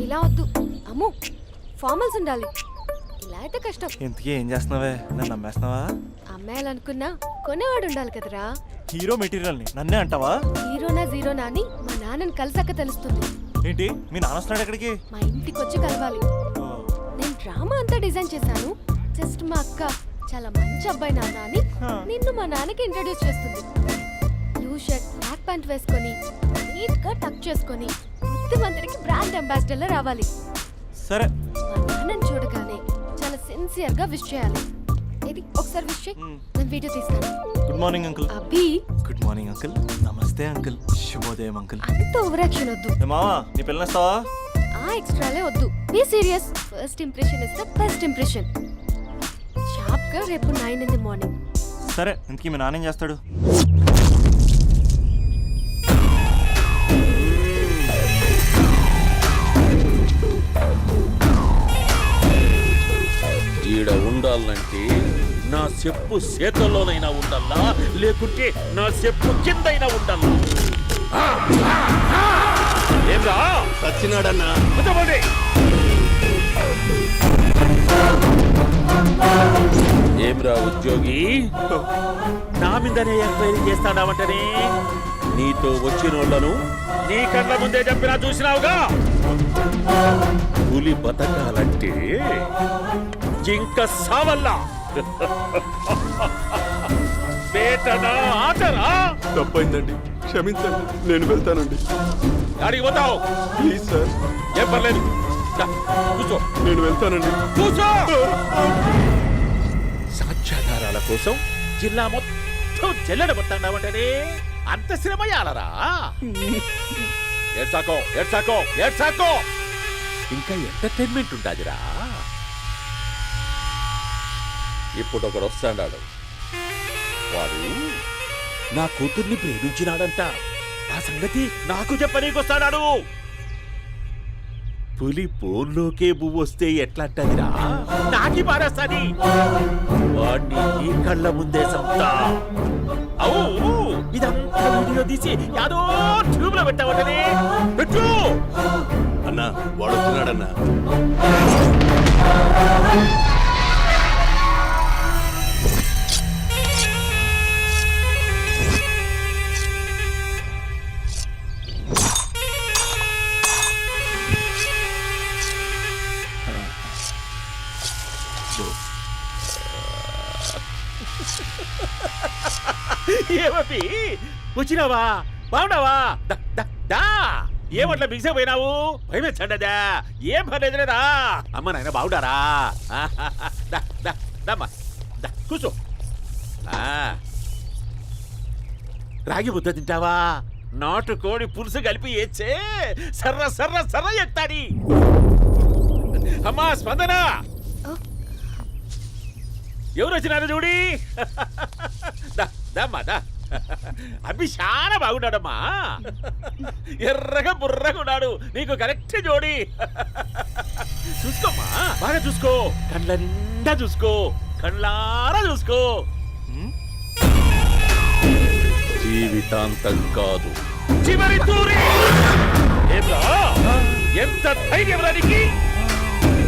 ఇలా వద్దు అమ్ము, ఫార్మల్స్ ఉండాలి. ఇలా అయితే కష్టం. ఇంతకీ ఏం చేస్తున్నావే? నన్ను నమ్మేస్తున్నావా? అమ్మాయాలనుకున్నా కొనేవాడు ఉండాలి కదరా. హీరో మెటీరియల్ ని నన్నే అంటావా? హీరోనా జీరోనా అని మా నాన్నని కలిసాక తెలుస్తుంది. ఏంటి మీ నాన్న వస్తున్నాడు ఎక్కడికి? మా ఇంటికి వచ్చి కలవాలి. నేను డ్రామా అంతా డిజైన్ చేశాను. జస్ట్ మా అక్క చాలా మంచి అబ్బాయి నాన్న అని నిన్ను మా నాన్నకి ఇంట్రడ్యూస్ చేస్తుంది. బ్లూ షర్ట్ బ్లాక్ ప్యాంట్ వేసుకొని నీట్ గా టక్ చేసుకొని బుద్ధిమంతుడికి బ్రాండ్ అంబాసిడర్ రావాలి. సరే. మా నాన్నని చూడగానే చాలా సిన్సియర్ గా విష్ చేయాలి. ఇది ఒకసారి విష్ చేయి, నేను వీడియో తీస్తాను. Good morning uncle. Abhi. Good morning uncle. నమస్తే అంకుల్. శుభోదయం అంకుల్. అంత ఓవర్ యాక్షన్ వద్దు. మావా నీ పిల్లనిస్తావా? ఆ ఎక్స్ట్రాలే వద్దు. Be serious. First impression is the best impression. Sharp గా రేపు 9 in the morning. సరే. ఇంతకీ మీ నాన్న ఏం చేస్తాడు? ఈడ ఉండాలంటే నా చెప్పు చేతల్లోనైనా ఉండాలా, లేకుంటే నా చెప్పు కిందైనా ఉండాలా? ఏమ్రా సచ్చినాడన్నా? ఏమ్రా ఉద్యోగి, నా మీదనే ఎంక్వైరీ చేస్తాడావంటనే? నీతో వచ్చినోళ్లను నీ కళ్ళ ముందే చెప్పినా చూసినావుగా. పులి బతకాలంటే జింక సావల్లా. పేటనా ఆటరా? తప్పైందండి, క్షమించండి. నేను వెళ్తానండి. అడిగి పోతావు? Please sir. ఏం పర్లేదు, కూర్చో. నేను వెళ్తానండి. కూర్చో. సాక్ష్యాధారాల కోసం జిల్లా మొత్తం చెల్లెడబట్టావంటనే అంత శ్రమయాలరా? ఏడ్సాకో ఏడ్సాకో ఏడ్సాకో. ఇంకా ఎంటర్టైన్మెంట్ ఉండాదిరా. ఇప్పుడు ఒకడు వస్తాడాడు. వాడు నా కూతుర్ని ప్రేమించినాడంట. ఆ సంగతి నాకు చెప్పనీకొస్తాడాడు. పులి పోన్లోకే పువ్వు వస్తే ఎట్లంటదిరా? నాకి పారేస్తాది. వాడిని ఈ కళ్ళ ముందే సంతా. అవు ఇదంతా వీడియో తీసి యాదో ట్యూబ్ లో పెట్టావటనే. పెట్టు అన్నా, వాడు వస్తున్నాడన్నా. ఏమీ వచ్చినావా? బాగున్నావా? ఏమట్లా బిగిసే పోయినావు? భయమేచ్చండదా? ఏం పర్లేదులేదా? అమ్మ నాయన బాగుండారా? కూర్చో. రాగి ముద్ద తింటావా? నాటు కోడి పులుసు కలిపి ఏచ్చే సర్ర సర్ర సర్ర ఎత్తాడి. అమ్మా స్పందన, ఎవరు వచ్చినారు చూడి. అభి చాలా బాగున్నాడమ్మా. ఎర్రగా బుర్రగా ఉన్నాడు. నీకు కరెక్ట్ జోడి. చూసుకోమ్మా, బాగా చూసుకో. కళ్ళ నిండా చూసుకో, కళ్ళారా చూసుకో. జీవితాంతం కాదు, చివరి తూరి. ఎంత ధైర్యం రానికి?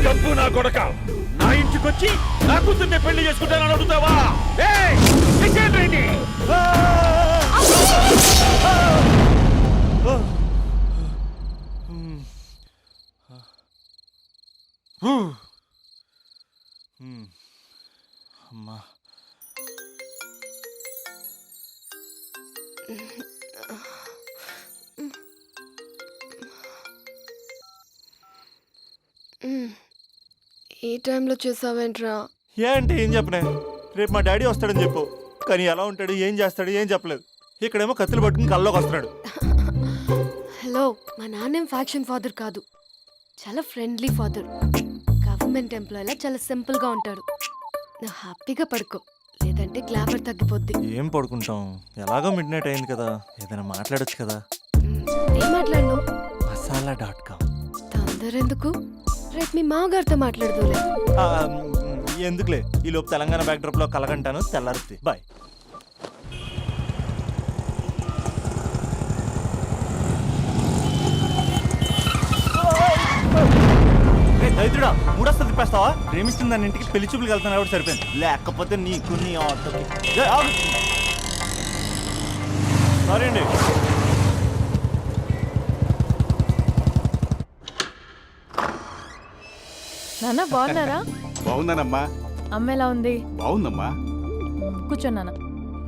డబ్బు నా కొడక నా ఇంటికొచ్చి నా కూతుర్ని పెళ్లి చేసుకుంటానని అడుగుతావా? అమ్మా, ఈ టైంలో చేసావేంట్రా? ఏ అంటే ఏం చెప్పనే? రేపు మా డాడీ వస్తాడని చెప్పు. కానీ ఎలా ఉంటాడు, ఏం చేస్తాడు, ఏం చెప్పలేదు. ఇక్కడేమో కత్తులు పట్టుకుని కల్లోకి వస్తున్నాడు. హలో, మా నాన్నేం ఫ్యాక్షన్ ఫాదర్ కాదు, చాలా ఫ్రెండ్లీ ఫాదర్. గవర్నమెంట్ ఎంప్లాయీలా చాలా సింపుల్ గా ఉంటాడు. నువ్వు హ్యాపీగా పడుకో, లేదంటే గ్లామర్ తగ్గిపోద్ది. ఏం పడుకుంటాం, ఎలాగో మిడ్ నైట్ అయింది కదా, ఏదైనా మాట్లాడొచ్చు కదా. ఏం మాట్లాడను? masala.com. తొందర ఎందుకు? రేపు మీ మామగారితో మాట్లాడదులే. ఎందుకులే, ఈ లోపు తెలంగాణ బ్యాక్డ్రాప్ లో కలగంటాను. తెల్లారుద్ది. బాయ్. దరిద్రుడా మూడొస్తుంది తిప్పేస్తావా? ప్రేమిస్తుంది దాని ఇంటికి పెళ్లి చూపులకు వెళ్తాను కాబట్టి సరిపోయింది, లేకపోతే నీకు నీ ఆటోకి. సారీ అండి. నాన్న బాగున్నారా? బాగున్నానమ్మా. అమ్మ ఎలా ఉంది? బాగుందమ్మా. కూర్చోండి నాన్న,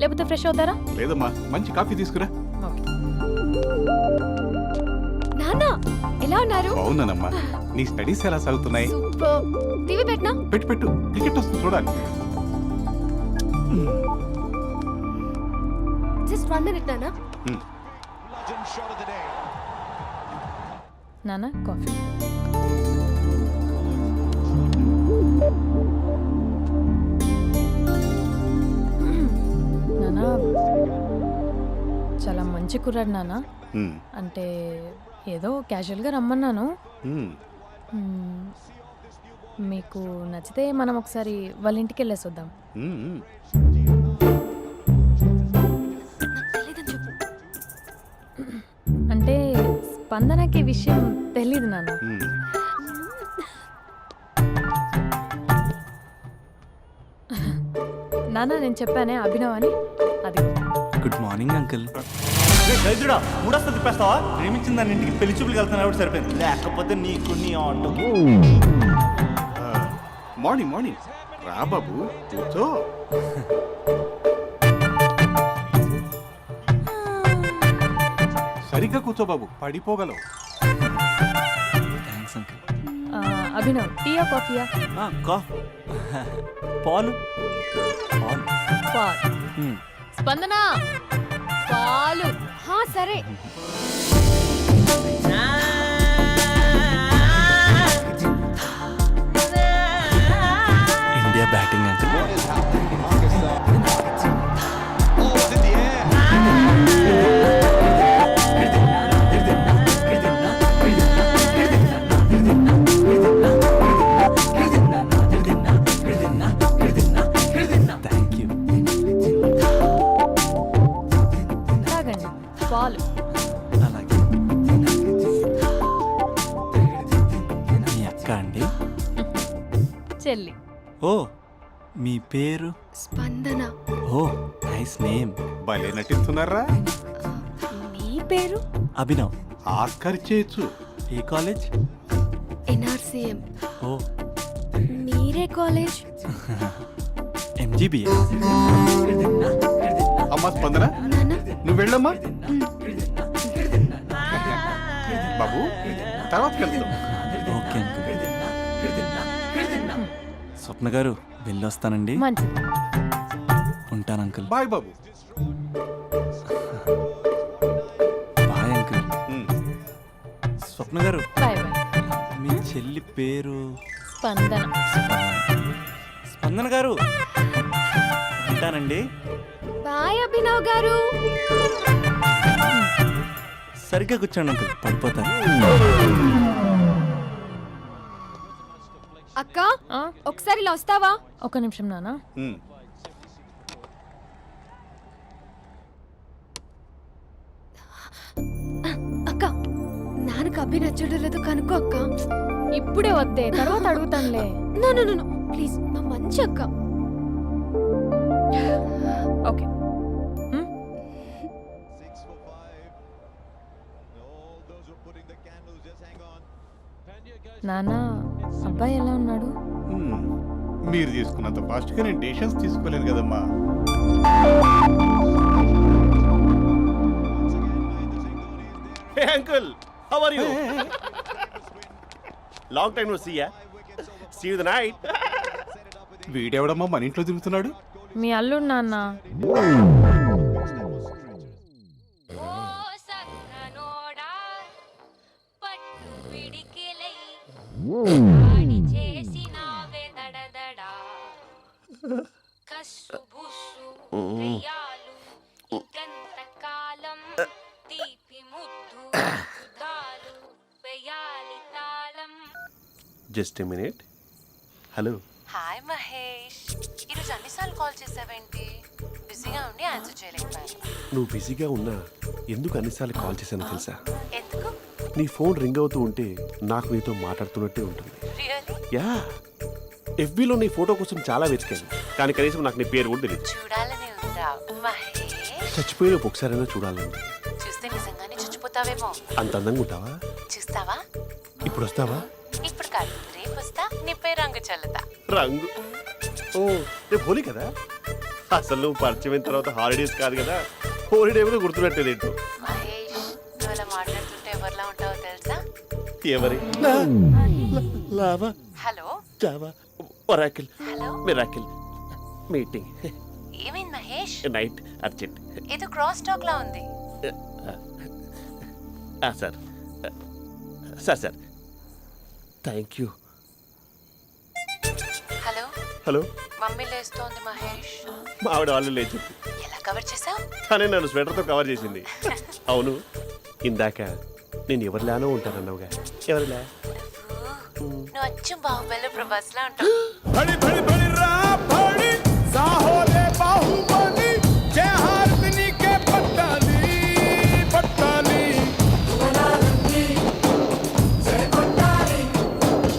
లేకపోతే ఫ్రెష్ అవుతారా? లేదమ్మా, మంచి కాఫీ తీసుకురా. ఓకే. నాన్న ఎలా ఉన్నారు? బాగున్నానమ్మా. నీ స్టడీస్ ఎలా సాగుతున్నాయి? సూపర్. టీవీ పెట్టనా? పెట్టు పెట్టు, క్రికెట్ వస్తుంది చూడాలి. జస్ట్ 1 minute నాన్న. నాన్న కాఫీ. నాన్న చాలా మంచి కుర్రాడు నాన్న. ఉమ్, అంటే ఏదో క్యాజువల్గా రమ్మన్నాను. ఉమ్. మ్మ్. మీకు నచ్చితే మనం ఒకసారి వాళ్ళ ఇంటికి వెళ్ళేసి వద్దాం. ఉమ్, ఉమ్. నాకు తెలీదని చెప్పు. అంటే స్పందనకి విషయం తెలీదు నాన్న. ఉమ్. నాన్న నేను చెప్పానే అభినవ్ అని, అది. Good morning uncle. దరిద్రుడా మూడొస్తుంది తిప్పేస్తావా? ప్రేమించింది దాని ఇంటికి పెళ్లి చూపులకు వెళ్తాను కాబట్టి సరిపోయింది, లేకపోతే నీకు నీ ఆటోకి. మార్నింగ్ మార్నింగ్ రా బాబు, కూర్చో. సరిగ్గా కూర్చో బాబు, పడిపోగలవు. Thanks uncle. అభినవ్ టీయా కాఫీయా? పాలు పాలు. పాలు. స్పందన పాలు. హా సరే. India batting uncle. Thank you. తాగండి పాలు. అలాగే. మీ అక్క అండి? చెల్లి. ఓ మీ పేరు? స్పందన. ఓ నైస్ నేమ్. భలే నటిస్తున్నారా? మీ పేరు? అభినవ్. ఆస్కార్ చేయొచ్చు. ఏ కాలేజ్? NRCM. ఓ మీరే కాలేజ్? MGBA. అమ్మా స్పందన, నాన్న నువ్వు వెళ్ళమ్మా. బాబు తర్వాత కలుద్దాం. Okay uncle. స్వప్న గారు వెళ్ళొస్తానండి. మంచిది. ఉంటాను అంకుల్. బాయ్ బాబు. Bye uncle. ఉమ్. స్వప్న గారు బాయ్ బాయ్. మీ చెల్లి పేరు? స్పందన. స్పందన గారు ఉంటానండి. బాయ్ అభినవ్ గారు. సరిగ్గా కూర్చోండి అంకుల్, పడిపోతాను. అక్క ఆ? ఒకసారి ఇలా వస్తావా? ఒక్క నిమిషం నాన్న. ఉమ్. అక్క నాన్నకు అభి నచ్చడం లేదో కనుక్కో అక్క. ఇప్పుడే వద్దే, తర్వాత అడుగుతానులే. నో నో నో ప్లీజ్, నా మంచి అక్క. ఓకే. నాన్న అబ్బాయి ఎలా ఉన్నాడు? ఉమ్. మీరు తీసుకున్నంత ఫాస్ట్గా నేను డెసిషన్స్ తీసుకోలేను కదమ్మా. Hey uncle, how are you? Long time no see ya. See you the night. వీడెవడమ్మా మన ఇంట్లో తిరుగుతున్నాడు? మీ అల్లుడు నాన్న. Just a minute. Hello. Hi Mahesh, ఈరోజు అన్నిసార్లు కాల్ చేసావేంటి? బిజీగా ఉండి ఆన్సర్ చేయలేకపోయాను. నువ్వు బిజీగా ఉన్నా ఎందుకు అన్నిసార్లు కాల్ చేశానో తెలుసా? ఎందుకు? నీ ఫోన్ రింగ్ అవుతూ ఉంటే నాకు నీతో మాట్లాడుతున్నట్టే ఉంటుంది. రియల్లీ యా, ఎఫ్బీలో నీ ఫోటో కోసం చాలా వెతికాను, కానీ కనీసం నాకు నీ పేరు కూడా తెలియదు. చూడాలని ఉందా మహేష్? చచ్చిపోయిన ఒకసారైనా చూడాలండి. చూస్తే నిజంగానే చచ్చిపోతావేమో. అంత అందంగా ఉంటావా? చూస్తావా? ఇప్పుడు వస్తావా? ఇప్పుడు కాదు, రేపు వస్తా, నీపై రంగు చల్లుతా. రంగు? ఓ, రేపు హోలీ కదా. అసలు నువ్వు పరిచయం తర్వాత హాలిడేస్ కాదు కదా, హోలిడే కూడా గుర్తున్నట్టేదేంటో. మహేష్, నువ్వు అలా మాట్లాడుతుంటే ఎవరిలా ఉంటావో తెలుసా? ఎవరి లావా hello Java Oracle hello, miracle meeting ఏమైంది మహేష్? Night urgent. ఏదో క్రాస్ టాక్ లా ఉంది. Sir sir sir thank you. Hello, hello, mummy లేస్తోంది మహేష్. మా ఆవిడ వాళ్ళు లేచి ఎలా కవర్ చేసావు? తనే నన్ను స్వెటర్తో కవర్ చేసింది. అవును, ఇందాక నేను ఎవరిలానో ఉంటానన్నావుగా, ఎవరిలా? నువ్వు అచ్చం బాహుబలి ప్రభాస్ లా ఉంటావు. బడి బడి బడి